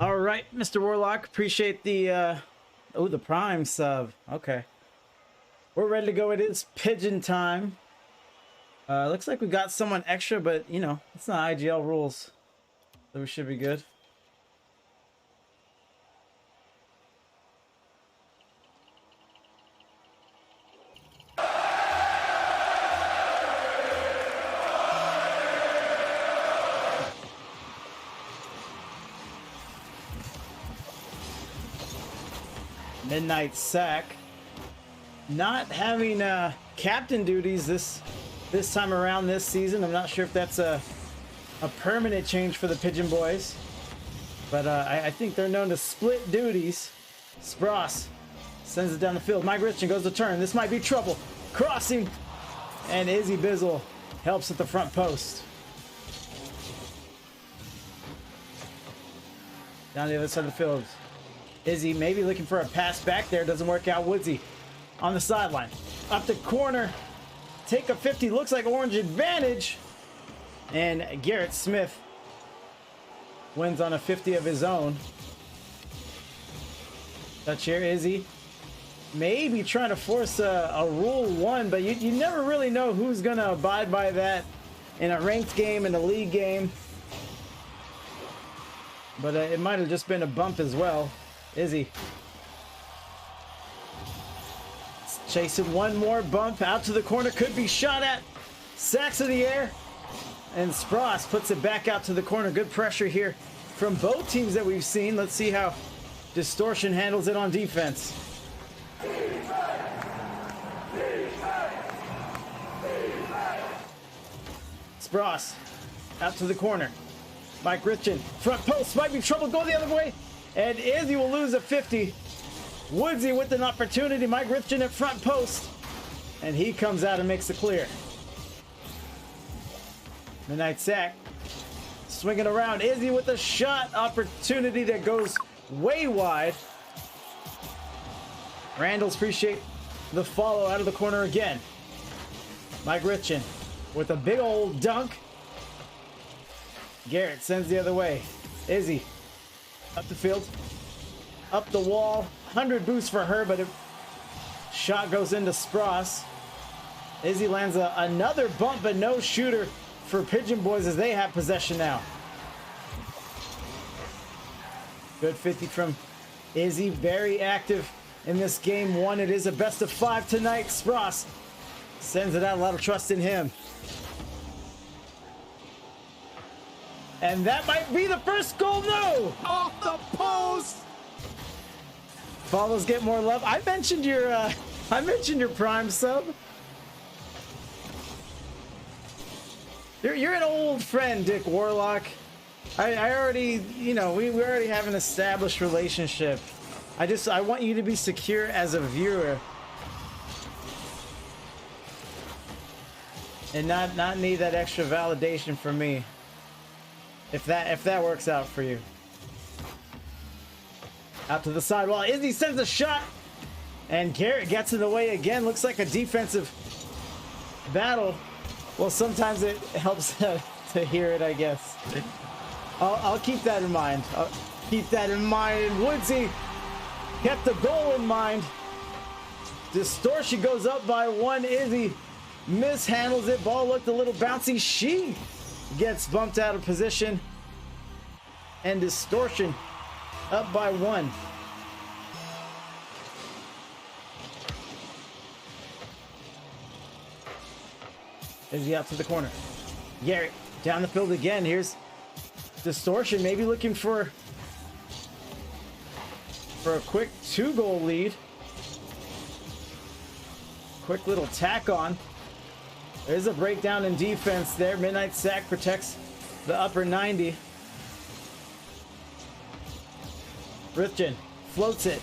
All right, Mr. Warlock, appreciate the the Prime sub. Okay, we're ready to go. It is Pigeon time. Looks like we got someone extra, but you know, it's not AGL rules, so we should be good. Midnight Sack not having captain duties this time around this season. I'm not sure if that's a permanent change for the Pigeon Boys, but I think they're known to split duties. Spross sends it down the field. Mike Richardson goes to turn. This might be trouble. Crossing, and Izzy Bizzle helps at the front post. Down the other side of the field. Izzy maybe looking for a pass back there. Doesn't work out. Woodsy on the sideline. Up the corner. Take a 50. Looks like orange advantage. And Garrett Smith wins on a 50 of his own. Touch here. Izzy maybe trying to force a rule one, but you never really know who's going to abide by that in a ranked game, in a league game. But it might have just been a bump as well. Izzy chasing one more bump out to the corner, could be shot at. Sacks in the air, and Spross puts it back out to the corner. Good pressure here from both teams that we've seen. Let's see how Distortion handles it on defense. Spross out to the corner. Mike Richardson, front post, might be trouble, go the other way. And Izzy will lose a 50. Woodsy with an opportunity. Mike Richardson at front post. And he comes out and makes the clear. Midnight Sack swinging around. Izzy with a shot opportunity that goes way wide. Randall's appreciate the follow out of the corner again. Mike Richardson with a big old dunk. Garrett sends the other way. Izzy up the field, up the wall. 100 boost for her, but shot goes into Spross. Izzy lands another bump, but no shooter for Pigeon Boys as they have possession now. Good 50 from Izzy, very active in this game one. It is a best of 5 tonight. Spross sends it out, a lot of trust in him. And that might be the first goal. No! Off the post! Follows get more love. I mentioned your Prime sub. You're an old friend, Dick Warlock. I already, you know, we already have an established relationship. I want you to be secure as a viewer. And not need that extra validation from me. If that works out for you. Out to the sidewall. Izzy sends a shot. And Garrett gets in the way again. Looks like a defensive battle. Well, sometimes it helps to hear it, I guess. I'll keep that in mind. I'll keep that in mind. And Woodsy kept the goal in mind. Distortion goes up by 1. Izzy mishandles it. Ball looked a little bouncy. She gets bumped out of position, and Distortion up by 1. Izzy out to the corner. Garrett down the field again. Here's Distortion, maybe looking for a quick 2-goal lead. Quick little tack on. There's a breakdown in defense there. Midnight Sack protects the upper 90. Richardson floats it.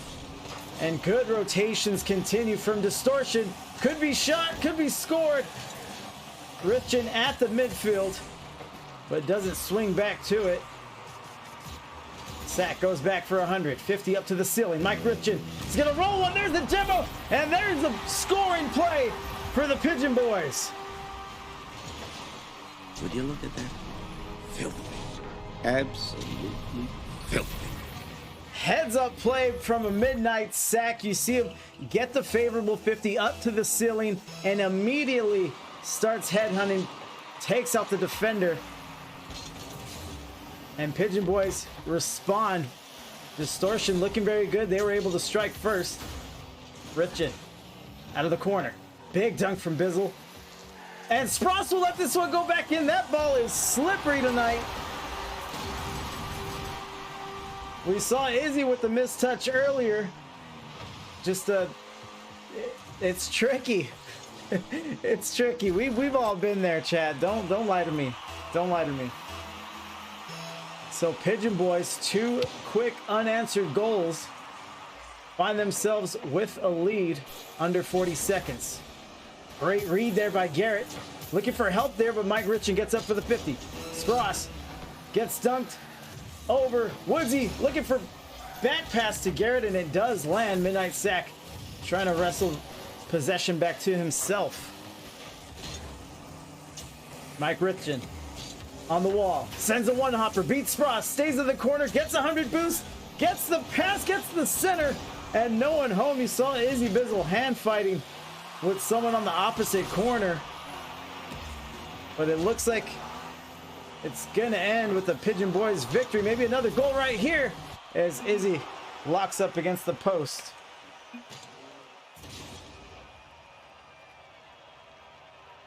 And good rotations continue from Distortion. Could be shot, could be scored. Richardson at the midfield, but doesn't swing back to it. Sack goes back for 100. 50 up to the ceiling. Mike Richardson is going to roll one. There's the demo. And there's the scoring play for the Pigeon Boys. Would you look at that? Filthy. Absolutely filthy. Heads up play from a Midnight Sack. You see him get the favorable 50 up to the ceiling and immediately starts headhunting, takes out the defender. And Pigeon Boys respond. Distortion looking very good. They were able to strike first. Richard out of the corner. Big dunk from Bizzle. And Spross will let this one go back in. That ball is slippery tonight. We saw Izzy with the mistouch earlier. Just it's tricky. It's tricky. We've all been there, Chad. Don't lie to me. Don't lie to me. So Pigeon Boys, 2 quick unanswered goals, find themselves with a lead under 40 seconds. Great read there by Garrett. Looking for help there, but Mike Richin gets up for the 50. Spross gets dunked over. Woodsy looking for back pass to Garrett, and it does land. Midnight Sack trying to wrestle possession back to himself. Mike Richin on the wall, sends a one-hopper, beats Spross, stays in the corner, gets 100 boost, gets the pass, gets the center, and no one home. You saw Izzy Bizzle hand fighting with someone on the opposite corner, but it looks like it's gonna end with the Pigeon Boys victory. Maybe another goal right here as Izzy locks up against the post.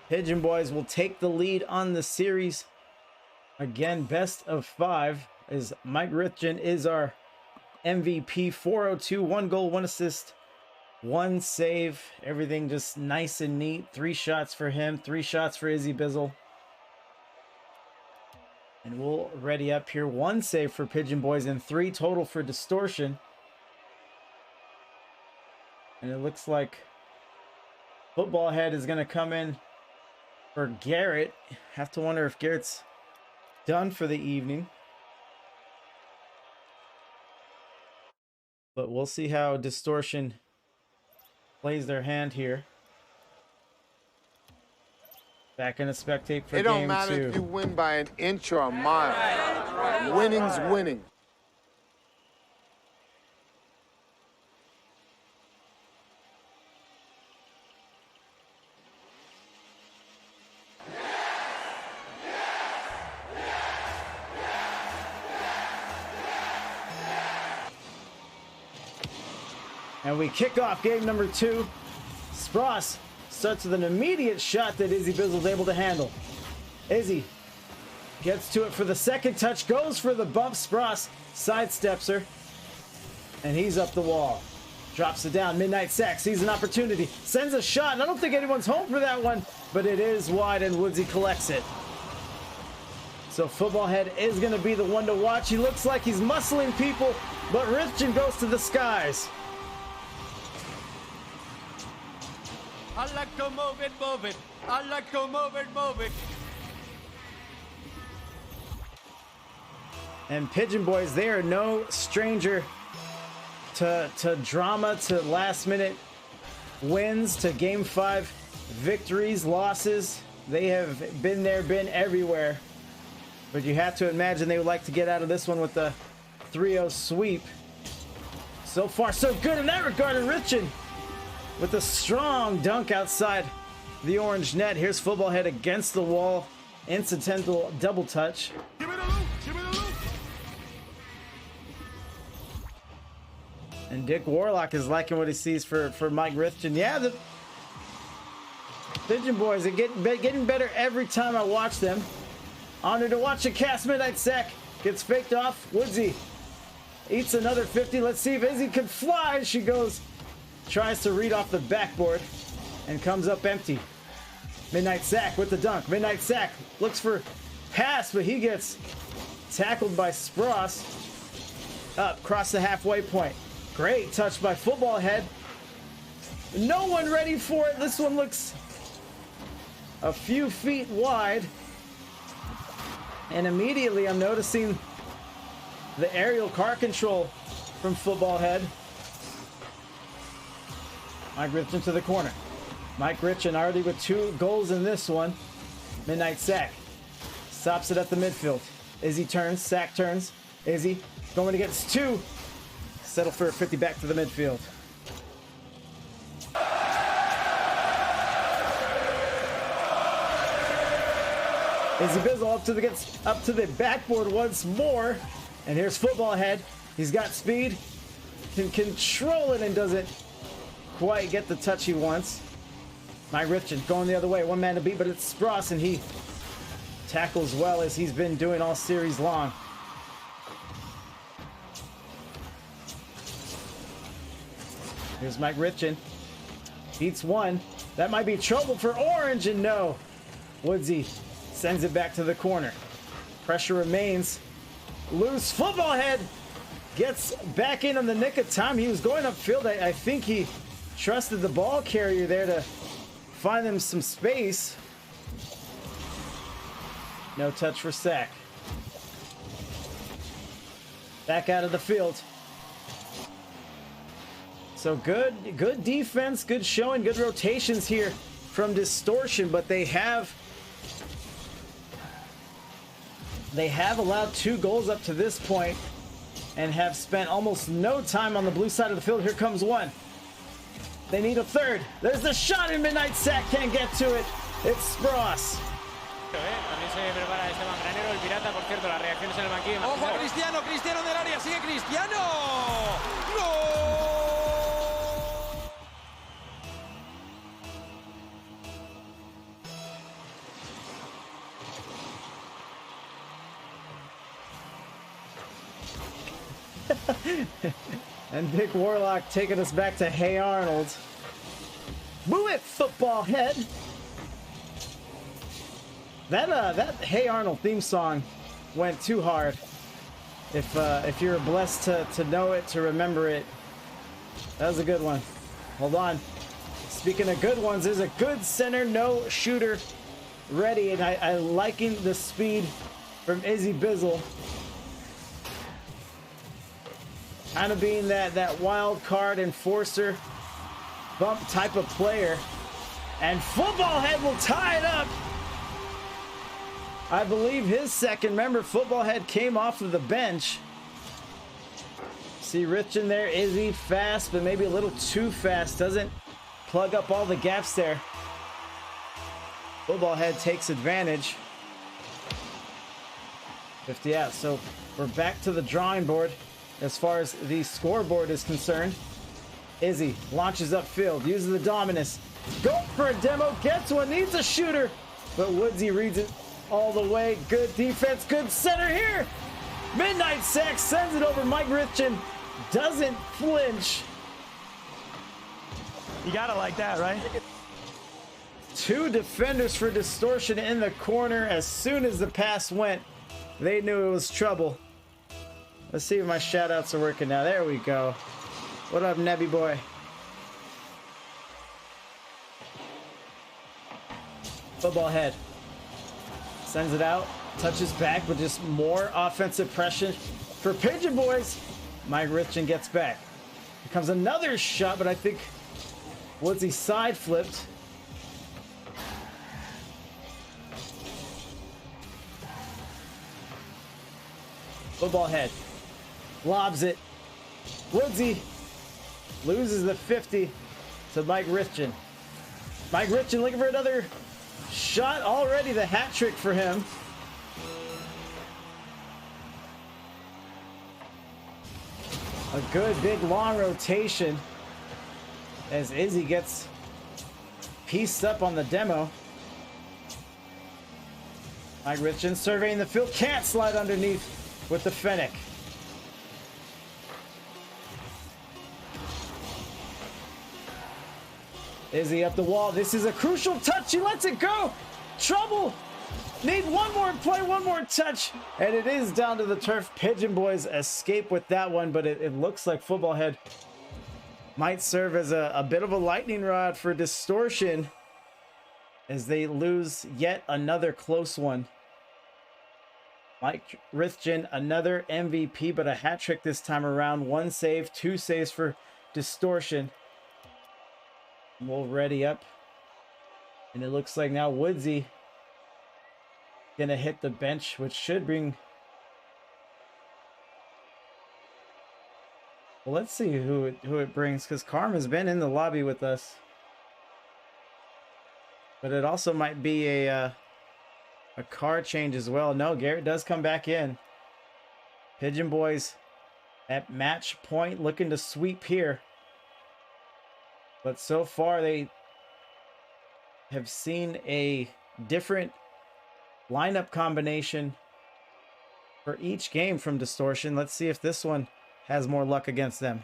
Pigeon Boys will take the lead on the series. Again, best of 5 as Mike Richin is our MVP. 402, 1 goal, 1 assist, 1 save. Everything just nice and neat. 3 shots for him, 3 shots for Izzy Bizzle. And we'll ready up here. 1 save for Pigeon Boys and 3 total for Distortion. And it looks like Football Head is going to come in for Garrett. Have to wonder if Garrett's done for the evening. But we'll see how Distortion plays their hand here. Back in a spectate for game 2. It don't matter if you win by an inch or a mile. Winning's winning. And we kick off game number 2. Spross starts with an immediate shot that Izzy Bizzle is able to handle. Izzy gets to it for the second touch, goes for the bump. Spross sidesteps her, and he's up the wall. Drops it down. Midnight Sack sees an opportunity, sends a shot. I don't think anyone's home for that one, but it is wide, and Woodsy collects it. So Football Head is going to be the one to watch. He looks like he's muscling people, but Richin goes to the skies. I like to move it, move it. I like to move it, move it. And Pigeon Boys, they are no stranger to drama, to last minute wins, to game 5 victories, losses. They have been there, been everywhere. But you have to imagine they would like to get out of this one with the 3-0 sweep. So far, so good in that regard. And Richin with a strong dunk outside the orange net. Here's Football Head against the wall. Incidental double touch. Give me the loop, give me the loop. And Dick Warlock is liking what he sees for Mike Richin. Yeah, the Pigeon Boys are getting better every time I watch them. Honored to watch a cast. Midnight Sack gets faked off. Woodsy eats another 50. Let's see if Izzy can fly. She goes, tries to read off the backboard and comes up empty. Midnight Sack with the dunk. Midnight Sack looks for pass, but he gets tackled by Spross. Up, across the halfway point. Great touch by Football Head. No one ready for it. This one looks a few feet wide. And immediately I'm noticing the aerial car control from Football Head. Mike Richin to the corner. Mike Richin already with 2 goals in this one. Midnight Sack stops it at the midfield. Izzy turns, Sack turns. Izzy going against 2. settle for a 50 back to the midfield. Izzy Bizzle gets up to the backboard once more. And here's Football Head. He's got speed, can control it, and doesn't quite get the touch he wants. Mike Rifton going the other way. One man to beat, but it's Spross, and he tackles well as he's been doing all series long. Here's Mike Rifton. Beats one. That might be trouble for Orange, and no. Woodsy sends it back to the corner. Pressure remains. Loose. Football Head gets back in on the nick of time. He was going upfield. I think he trusted the ball carrier there to find them some space. No touch for sack. Back out of the field. So good defense, good showing, good rotations here from Distortion, but they have allowed 2 goals up to this point and have spent almost no time on the blue side of the field. Here comes one. They need a third. There's the shot, and Midnight Sack can't get to it. It's Spross. También se prepara este mangranero, el pirata, por cierto, las reacciones en el banquillo. ¡Ojo, Cristiano! ¡Cristiano del área! ¡Sigue Cristiano! ¡Gol! And Dick Warlock taking us back to Hey Arnold. Boo it, Football Head! That Hey Arnold theme song went too hard. If you're blessed to know it, to remember it, that was a good one. Hold on. Speaking of good ones, there's a good center, no shooter ready, and I liking the speed from Izzy Bizzle. Kind of being that wild card enforcer bump type of player. And Football Head will tie it up. I believe his second. Remember, Football Head came off of the bench. See Rich in there. Izzy fast, but maybe a little too fast. Doesn't plug up all the gaps there. Football Head takes advantage. 50 out. So we're back to the drawing board as far as the scoreboard is concerned. Izzy launches upfield, uses the Dominus. Go for a demo, gets one, needs a shooter. But Woodsy reads it all the way. Good defense, good center here. Midnight Sack sends it over. Mike Richton doesn't flinch. You gotta like that, right? 2 defenders for Distortion in the corner. As soon as the pass went, they knew it was trouble. Let's see if my shout-outs are working now. There we go. What up, Nebby boy? Football Head. Sends it out. Touches back, but just more offensive pressure for Pigeon boys. Mike Richton gets back. Here comes another shot, but I think Woodsy side flipped. Football Head. Lobs it. Woodsy loses the 50 to Mike Richton. Mike Richton looking for another shot. Already the hat trick for him. A good big long rotation as Izzy gets pieced up on the demo. Mike Richton surveying the field. Can't slide underneath with the Fennec. Izzy up the wall. This is a crucial touch. He lets it go. Trouble. Need one more play, one more touch. And it is down to the turf. Pigeon boys escape with that one, but it looks like Football Head might serve as a bit of a lightning rod for Distortion as they lose yet another close one. Mike Richton, another MVP, but a hat trick this time around. 1 save, 2 saves for Distortion. We'll ready up. And it looks like now Woodsy gonna hit the bench, which should bring Well, let's see who it brings, because Karma's been in the lobby with us. But it also might be a card change as well. No, Garrett does come back in. Pigeon Boys at match point, looking to sweep here. But so far they have seen a different lineup combination for each game from Distortion. Let's see if this one has more luck against them.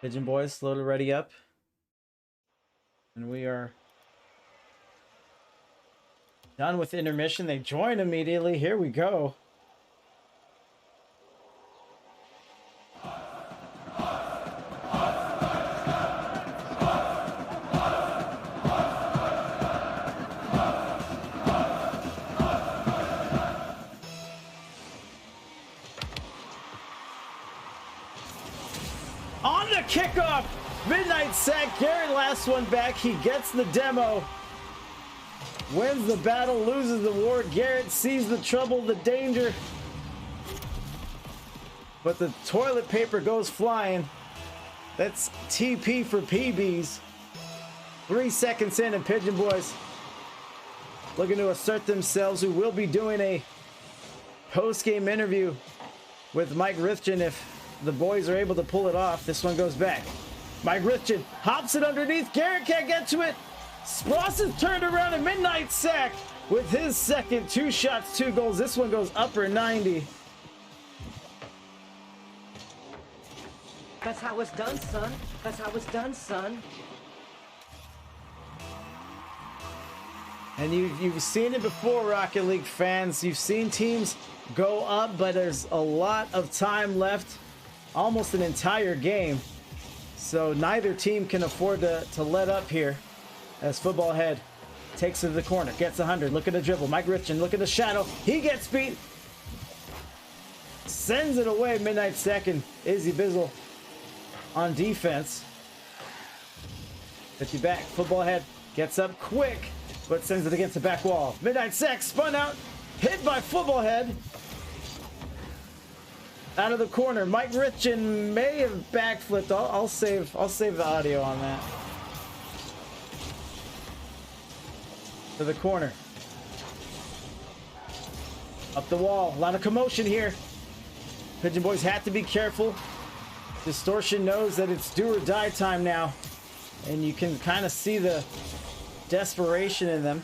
Pigeon Boys slowly ready up. And we are done with intermission. They join immediately. Here we go. On the kickoff, Midnight Sack, Garrett last one back. He gets the demo, wins the battle, loses the war. Garrett sees the trouble, the danger, but the toilet paper goes flying. That's TP for PBs. 3 seconds in, and Pigeon Boys looking to assert themselves, who will be doing a post-game interview with Mike Rithchen if the boys are able to pull it off. This one goes back. Mike Rithchen hops it underneath. Garrett can't get to it. Spross is turned around, and Midnight Sack with his second. 2 shots, 2 goals. This one goes upper 90. That's how it's done, son. That's how it's done, son. And you've seen it before, Rocket League fans. You've seen teams go up, but there's a lot of time left. Almost an entire game. So neither team can afford to let up here. As Football Head takes it to the corner, gets 100, look at the dribble. Mike Rithchen, look at the shadow. He gets beat. Sends it away. Midnight Sack and Izzy Bizzle on defense. 50 back. Football Head gets up quick, but sends it against the back wall. Midnight Sack spun out, hit by Football Head. Out of the corner, Mike Rithchen may have backflipped. I'll save the audio on that. To the corner. Up the wall. A lot of commotion here. Pigeon Boys have to be careful. Distortion knows that it's do or die time now. And you can kind of see the desperation in them.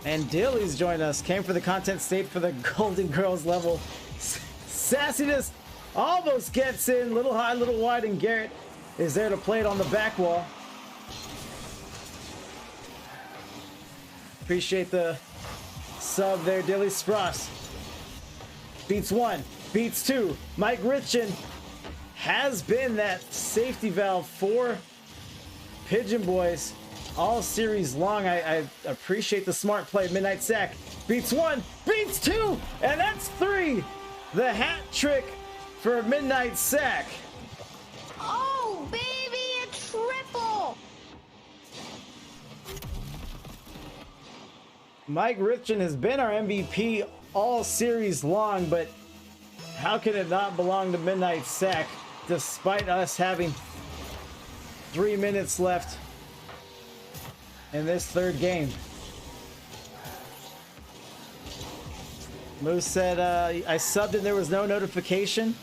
And Dilly's joined us. Came for the content, stayed for the Golden Girls level. Sassiness almost gets in. Little high, little wide, and Garrett is there to play it on the back wall. Appreciate the sub there, Dilly. Spross beats 1, beats 2. Mike Rithchen has been that safety valve for Pigeon Boys all series long. I appreciate the smart play. Midnight Sack beats 1, beats 2, and that's 3. The hat trick for Midnight Sack. Oh, baby, a triple! Mike Rithchen has been our MVP all series long, but how can it not belong to Midnight Sack despite us having 3 minutes left in this third game? Moose said, I subbed and there was no notification.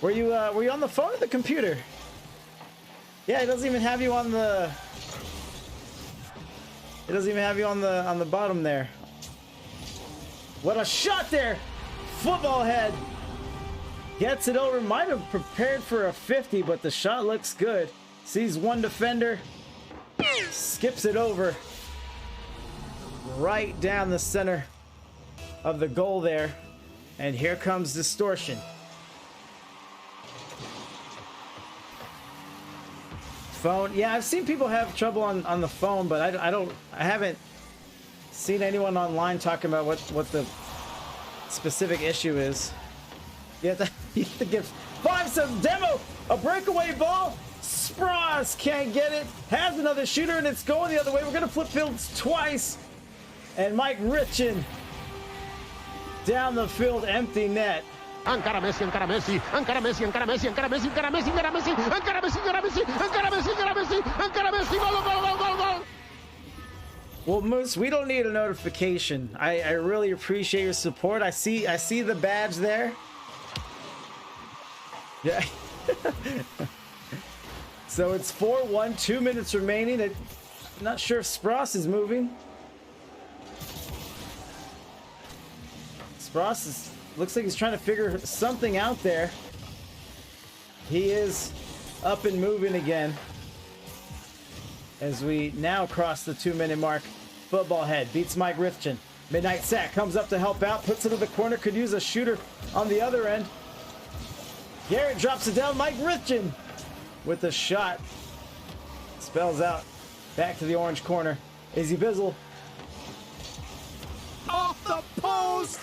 Were you on the phone or the computer? Yeah, it doesn't even have you on the... It doesn't even have you on the bottom there. What a shot there! Football Head gets it over. Might have prepared for a 50, but the shot looks good. Sees one defender, skips it over. Right down the center of the goal there. And here comes Distortion. Phone. Yeah, I've seen people have trouble on the phone, but I haven't seen anyone online talking about what the specific issue is. You have to give 5 subs demo, a breakaway ball. Spross can't get it. Has another shooter, and it's going the other way. We're going to flip fields twice. And Mike Richin down the field, empty net. Encara Messi, encara Messi, encara Messi, encara Messi, encara Messi, encara Messi, encara Messi, encara Messi, encara Messi, encara Messi, encara Messi, encara Messi, gol, gol, gol, gol, gol. Well, Moose, we don't need a notification. I really appreciate your support. I see the badge there. Yeah. So it's 4-1, 2 minutes remaining. I'm not sure if Spross is moving. Spross looks like he's trying to figure something out there. He is up and moving again. As we now cross the 2-minute mark. Football head beats Mike Rifchin. Midnight Sack comes up to help out, puts it in the corner, could use a shooter on the other end. Garrett drops it down. Mike Rifchin with a shot. Spells out. Back to the orange corner. Izzy Bizzle. Off the post!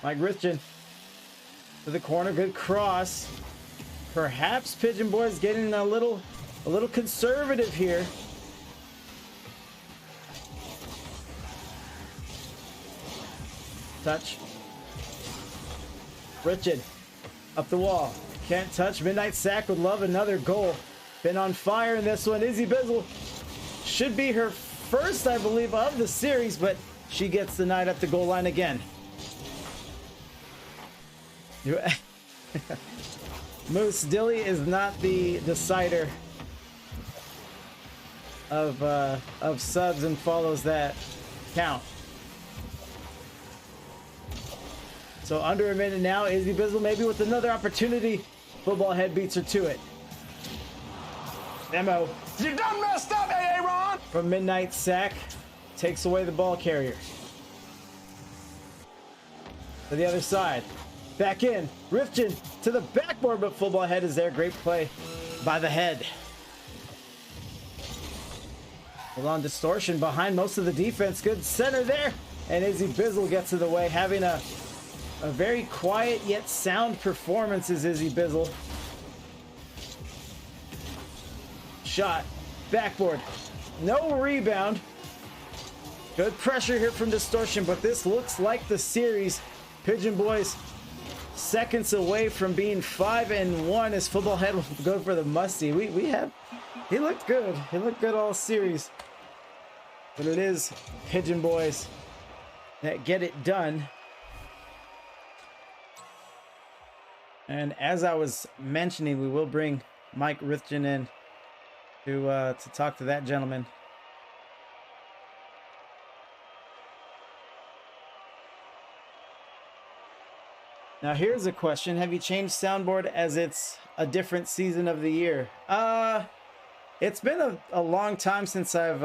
Mike Rifchin to the corner. Good cross. Perhaps Pigeon Boys getting a little conservative here. Touch. Richard up the wall. Can't touch. Midnight Sack would love another goal. Been on fire in this one. Izzy Bizzle should be her first, I believe, of the series, but she gets the night at the goal line again. Moose Dilly is not the decider of subs and follows that count. So under a minute now, Izzy Bizzle maybe with another opportunity. Football head beats her to it. Memo. You done messed up, Aaron! From Midnight Sack. Takes away the ball carrier. To the other side. Back in. Rifchin to the backboard, but football head is there. Great play by the head. Hold on, Distortion behind most of the defense. Good center there. And Izzy Bizzle gets in the way, having a very quiet yet sound performance is Izzy Bizzle. Shot. Backboard. No rebound. Good pressure here from Distortion, but this looks like the series. Pigeon Boys seconds away from being 5-1 as football head will go for the musty. He looked good. He looked good all series. But it is Pigeon Boys that get it done. And as I was mentioning, we will bring Mike Rifchin in to talk to that gentleman. Now here's a question. Have you changed soundboard as it's a different season of the year? It's been a long time since I've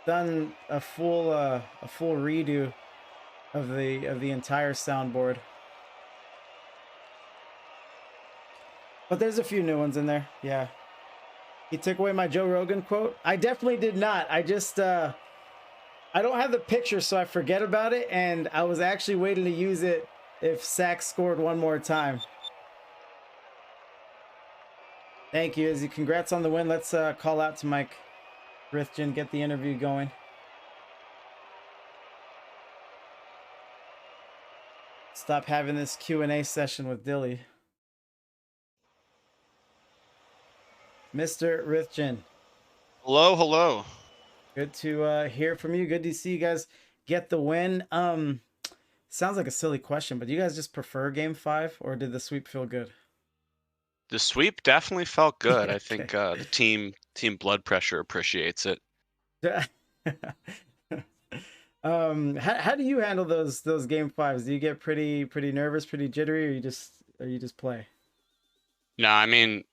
done a full redo of the entire soundboard. But there's a few new ones in there. Yeah. He took away my Joe Rogan quote. I definitely did not. I just I don't have the picture, so I forget about it, and I was actually waiting to use it if Sack scored one more time. Thank you, Izzy. Congrats on the win. Let's call out to Mike Rifchin, get the interview going. Stop having this Q&A session with Dilly. Mr. Rifchin. Hello, hello. Good to hear from you. Good to see you guys get the win. Sounds like a silly question, but do you guys just prefer Game 5, or did the sweep feel good? The sweep definitely felt good. Okay. I think the team blood pressure appreciates it. How do you handle those Game 5s? Do you get pretty nervous, pretty jittery, or you just play? No, I mean,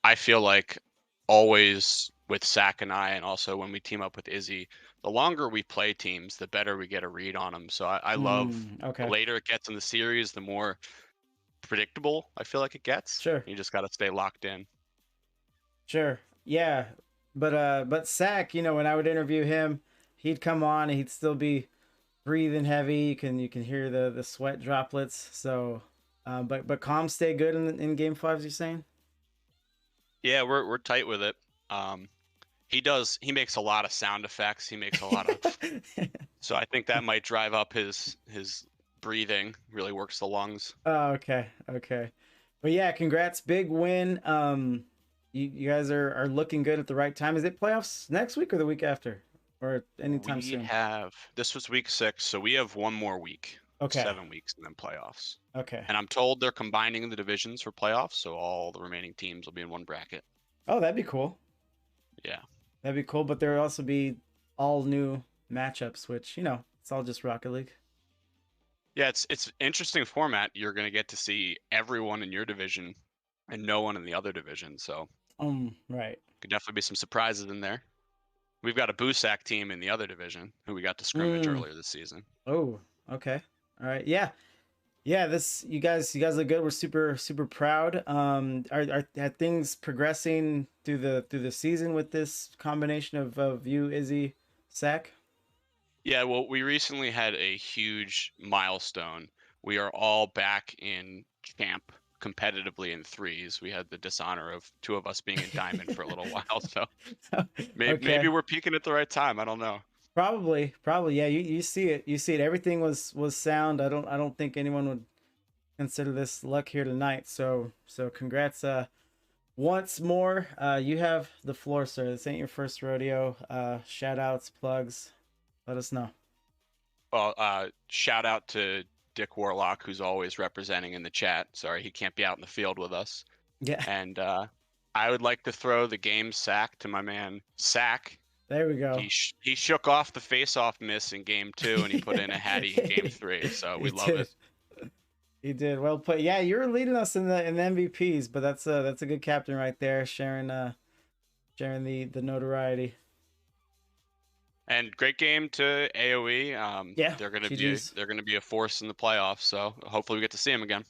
I feel like always with Sack and I, and also when we team up with Izzy, the longer we play teams, the better we get a read on them. So I love okay. the later it gets in the series, the more predictable I feel like it gets. Sure. You just got to stay locked in. Sure. Yeah. But Sack, when I would interview him, he'd come on and he'd still be breathing heavy. You can hear the sweat droplets. So, but comms stay good in Game 5s, you're saying? Yeah, we're tight with it. He makes a lot of sound effects. He makes a lot of so I think that might drive up his breathing, really works the lungs. Oh, okay, okay. But yeah, congrats, big win. You guys are looking good at the right time. Is it playoffs next week or the week after, or anytime soon? This was week 6, so we have one more week, Okay, 7 weeks, and then playoffs. okay. And I'm told they're combining the divisions for playoffs, so all the remaining teams will be in one bracket. Oh, that'd be cool. Yeah. That'd be cool. But there will also be all new matchups, which it's all just Rocket League. Yeah, it's interesting format. You're gonna get to see everyone in your division and no one in the other division. So Right. could definitely be some surprises in there. We've got a Busak team in the other division who we got to scrimmage earlier this season. Oh, okay. All right. Yeah. Yeah, you guys look good. We're super proud. Are things progressing through the season with this combination of you, Izzy, Sack? Yeah, well, we recently had a huge milestone. We are all back in camp competitively in threes. We had the dishonor of 2 of us being in diamond for a little while, so maybe we're peaking at the right time. I don't know. Probably. Yeah, you see it. You see it. Everything was sound. I don't think anyone would consider this luck here tonight. So congrats once more. You have the floor, sir. This ain't your first rodeo. Shout outs, plugs. Let us know. Well, shout out to Dick Warlock, who's always representing in the chat. Sorry, he can't be out in the field with us. Yeah. And I would like to throw the game sack to my man Sack. There we go. He shook off the face-off miss in game 2, and he put in a Hattie in game 3. So we love it. He did well played. Yeah, you're leading us in the MVPs, but that's a good captain right there, sharing the notoriety. And great game to AOE. Yeah, they're gonna be a force in the playoffs. So hopefully we get to see them again.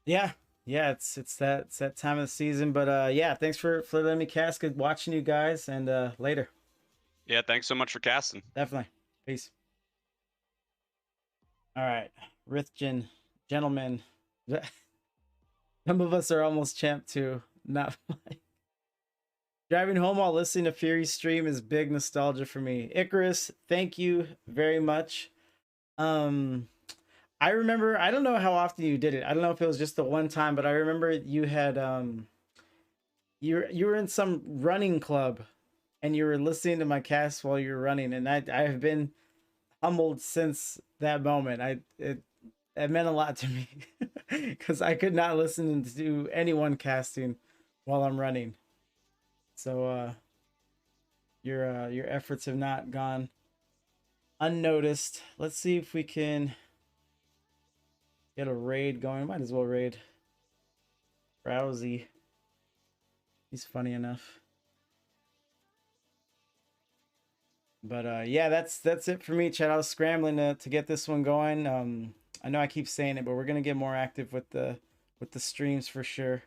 Yeah, it's that time of the season. But yeah, thanks for letting me cast. Good watching you guys, and later. Yeah, thanks so much for casting. Definitely. Peace. All right, Rithgen, gentlemen. Some of us are almost champ too. Not like driving home while listening to Fury's stream is big nostalgia for me. Icarus, thank you very much. I remember, I don't know how often you did it. I don't know if it was just the one time, but I remember you had you were in some running club and you were listening to my cast while you were running, and I have been humbled since that moment. It meant a lot to me because I could not listen to anyone casting while I'm running. So your efforts have not gone unnoticed. Let's see if we can get a raid going. Might as well raid Rousey. He's funny enough. But yeah, that's it for me, Chad. I was scrambling to get this one going. I know I keep saying it, but we're gonna get more active with the streams for sure.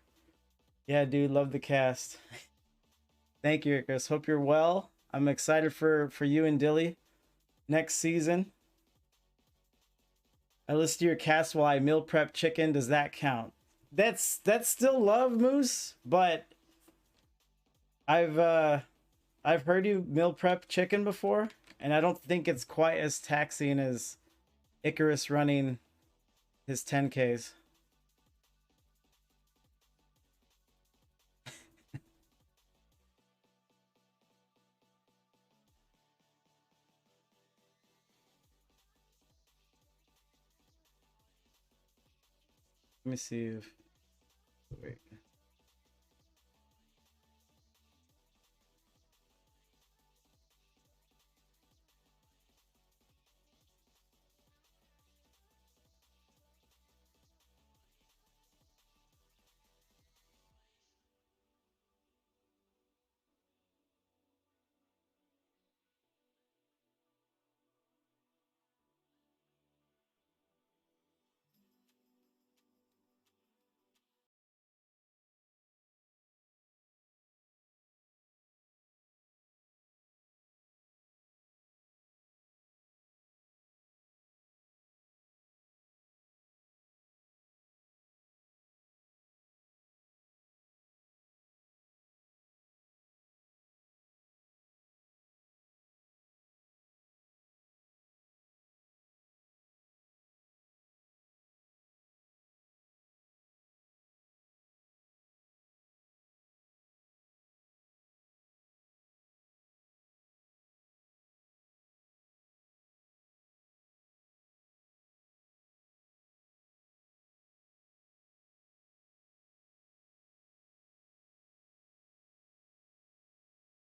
Yeah, dude, love the cast. Thank you, Chris. Hope you're well. I'm excited for you and Dilly next season. I listen to your cast while I meal prep chicken. Does that count? That's still love, Moose, but I've heard you meal prep chicken before, and I don't think it's quite as taxing as Icarus running his 10Ks. Let me see if... Wait.